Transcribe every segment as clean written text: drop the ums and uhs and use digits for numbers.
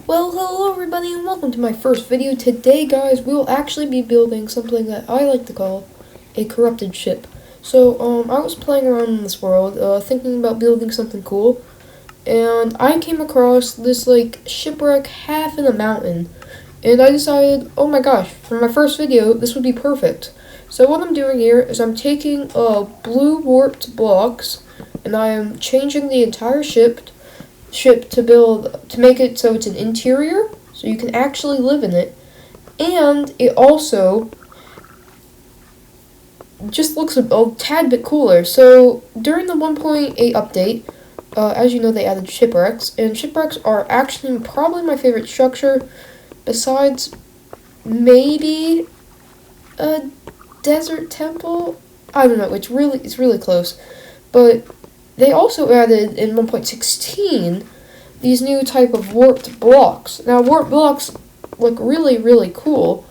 Well, hello everybody and welcome to my first video. Today, guys, we'll actually be building something that I like to call a corrupted ship. So, I was playing around in this world, thinking about building something cool, and I came across this, shipwreck half in a mountain, and I decided, oh my gosh, for my first video, this would be perfect. So what I'm doing here is I'm taking, blue warped blocks, and I am changing the entire ship to make it so it's an interior, so you can actually live in it, and it also just looks a tad bit cooler. So during the 1.8 update, as you know, they added shipwrecks, and shipwrecks are actually probably my favorite structure, besides maybe a desert temple. I don't know. It's really close, but they also added in 1.16 these new type of warped blocks. Now, warped blocks look really cool.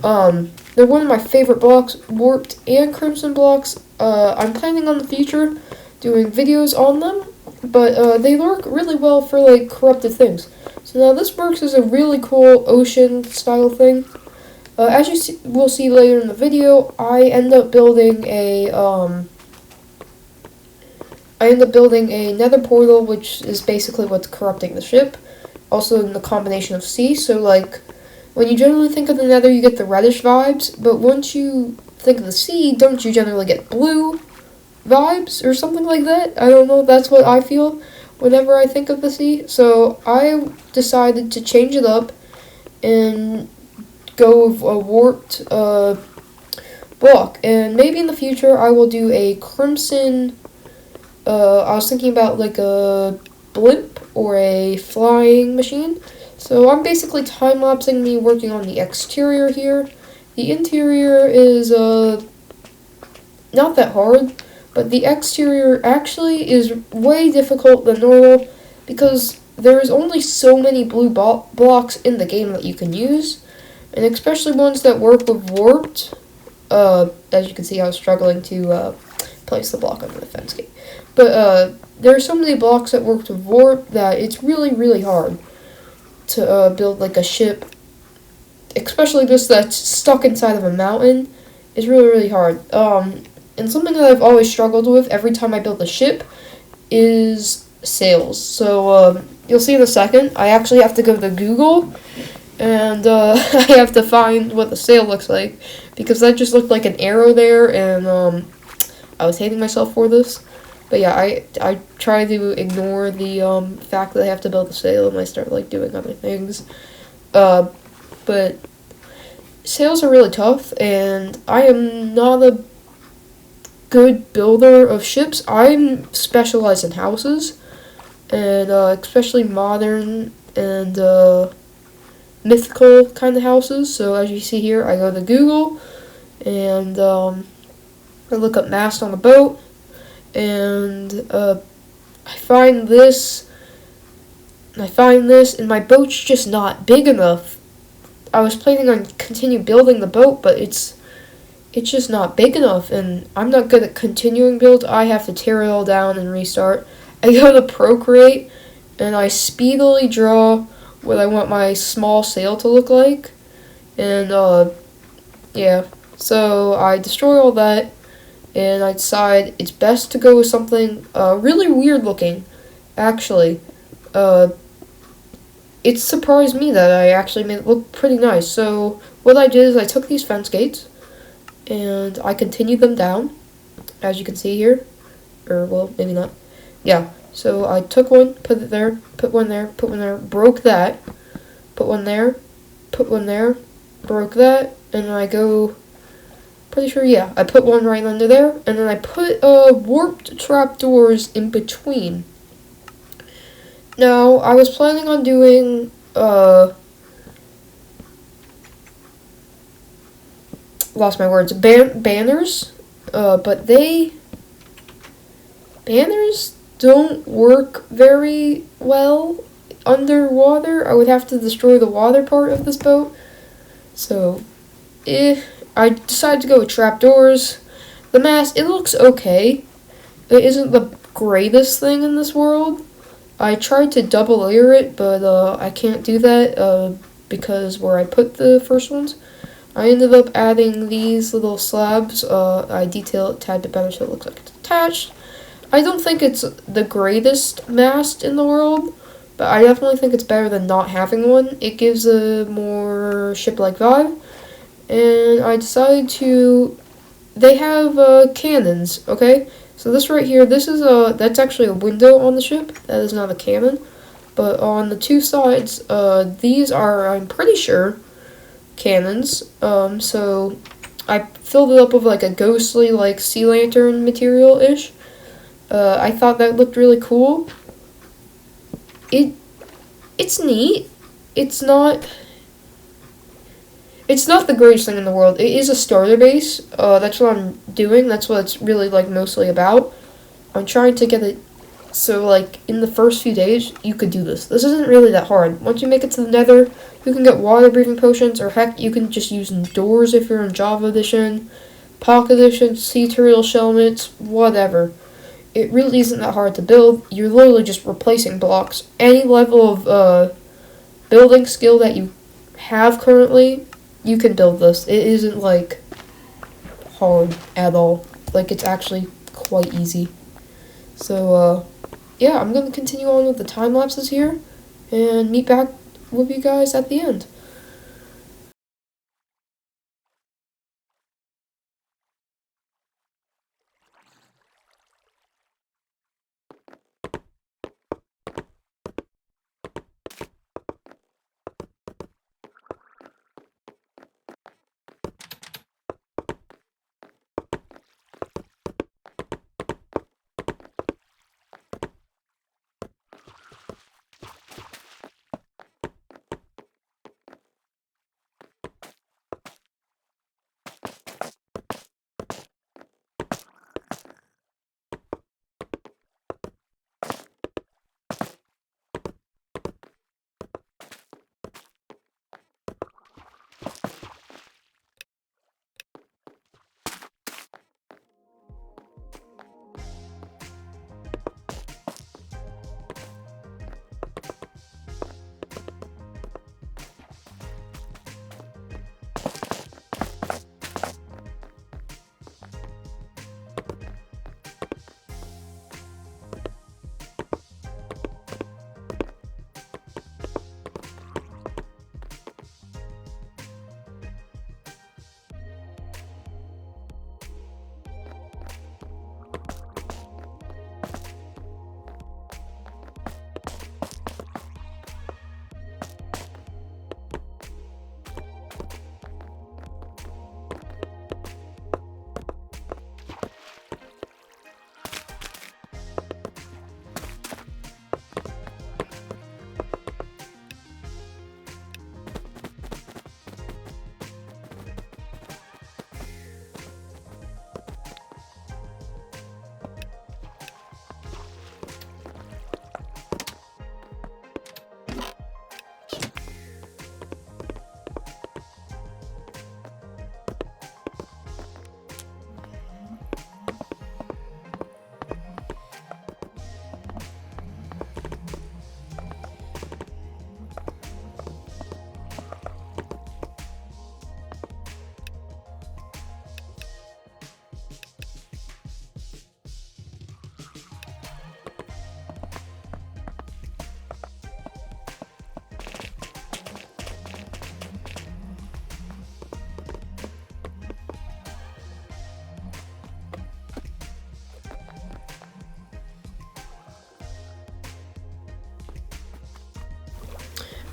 They're one of my favorite blocks, warped and crimson blocks. I'm planning on the future doing videos on them, but they work really well for corrupted things. So now this works as a really cool ocean style thing. As you will see later in the video, I end up building a nether portal, which is basically what's corrupting the ship. Also in the combination of sea, so when you generally think of the nether, you get the reddish vibes, but once you think of the sea, don't you generally get blue vibes or something like that? I don't know, that's what I feel whenever I think of the sea. So I decided to change it up and go with a warped block, and maybe in the future I will do a crimson. I was thinking about a blimp or a flying machine. So I'm basically time-lapsing me working on the exterior here. The interior is not that hard, but the exterior actually is way difficult than normal because there is only so many blue blocks in the game that you can use, and especially ones that work with warped. As you can see, I was struggling to place the block under the fence gate. But there are so many blocks that work with warp that it's really hard to build a ship, especially this that's stuck inside of a mountain. Is really hard. And something that I've always struggled with every time I build a ship is sails. So you'll see in a second. I actually have to go to Google, and I have to find what the sail looks like, because that just looked like an arrow there, and I was hating myself for this. But yeah, I try to ignore the fact that I have to build a sail, and I start doing other things. But sails are really tough, and I am not a good builder of ships. I'm specialized in houses, and especially modern and mythical kind of houses. So as you see here, I go to Google, and I look up mast on a boat, and I find this, and my boat's just not big enough. I was planning on continue building the boat, but it's just not big enough, and I'm not good at continuing build. I have to tear it all down and restart. I go to Procreate, and I speedily draw what I want my small sail to look like, and yeah, so I destroy all that, and I decide it's best to go with something really weird looking. Actually, it surprised me that I actually made it look pretty nice. So what I did is I took these fence gates, and I continued them down, as you can see here, or well, maybe not. Yeah, so I took one, put it there, put one there, put one there, broke that, put one there, put one there, broke that, and then I go, pretty sure, yeah, I put one right under there, and then I put warped trapdoors in between. Now, I was planning on doing lost my words, banners, but banners don't work very well underwater. I would have to destroy the water part of this boat, so I decided to go with trapdoors. The mast, it looks okay. It isn't the greatest thing in this world, I tried to double layer it, but I can't do that because where I put the first ones, I ended up adding these little slabs. I detail it a tad bit better so it looks like it's attached. I don't think it's the greatest mast in the world, but I definitely think it's better than not having one. It gives a more ship-like vibe, and I decided to. They have cannons, okay? So this right here, that's actually a window on the ship. That is not a cannon, but on the two sides, these are, I'm pretty sure, cannons. So I filled it up with like a ghostly, like sea lantern material ish. I thought that looked really cool. It it's neat. It's not it's not the greatest thing in the world. It is a starter base. That's what I'm doing. That's what it's really like mostly about. I'm trying to get it so like in the first few days you could do this. This isn't really that hard. Once you make it to the Nether, you can get water breathing potions, or heck, you can just use doors if you're in Java Edition, Pocket Edition, Sea Turtle Shellmets, whatever. It really isn't that hard to build. You're literally just replacing blocks. Any level of building skill that you have currently, you can build this. It isn't like hard at all. Like it's actually quite easy. So yeah, I'm gonna continue on with the time lapses here and meet back with you guys at the end.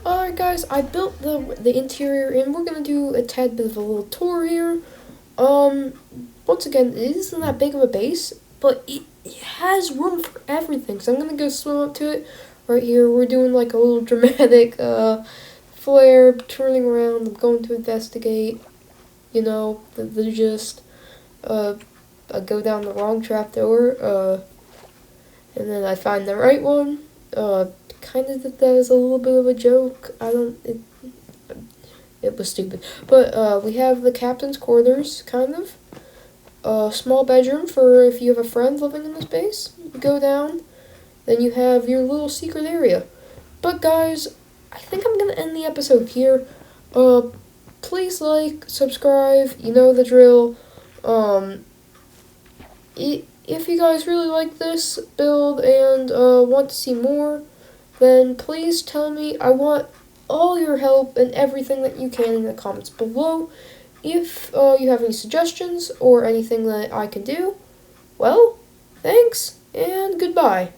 Alright guys, I built the interior and we're gonna do a tad bit of a little tour here. Um Once again, it isn't that big of a base, but it has room for everything. So I'm gonna go swim up to it. Right here, we're doing like a little dramatic flare, turning around, I'm going to investigate, you know, the gist. I go down the wrong trapdoor, and then I find the right one. Kind of did that as a little bit of a joke. It was stupid. But we have the captain's quarters, kind of. A small bedroom for if you have a friend living in this base. You go down, then you have your little secret area. But guys, I think I'm gonna end the episode here. Please like, subscribe, you know the drill. If you guys really like this build and want to see more, then please tell me. I want all your help and everything that you can in the comments below. If you have any suggestions or anything that I can do, well, thanks and goodbye.